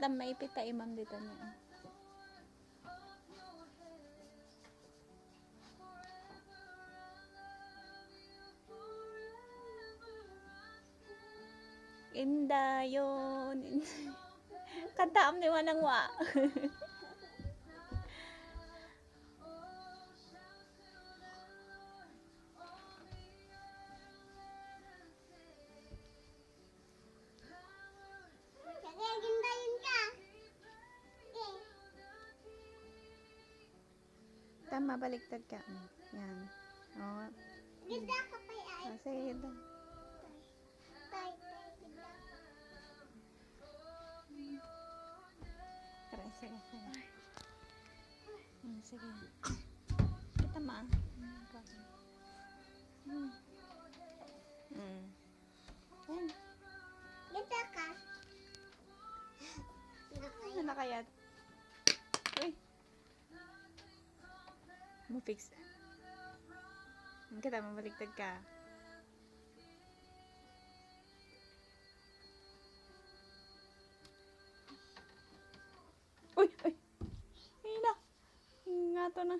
Tam maipit ta imam dito niya. Inda yun. Kanta am ni manang wa. Tama, baliktad ka. Yan. Oh. Ganda ka pa ay. Ah, sige, ganda. Tara, sige, sige. Sige. Kita ma. Yan. Ganda ka. Ano na kaya? Uy. Mo-fix. Kita, mabaliktad ka. Uy! Uy! Ay na! Nga to na.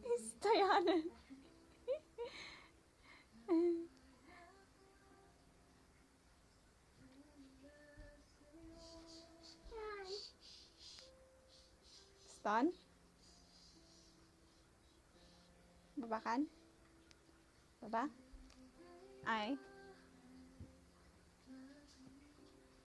Istayanan. Stan? Baba kan? Baba? Ay.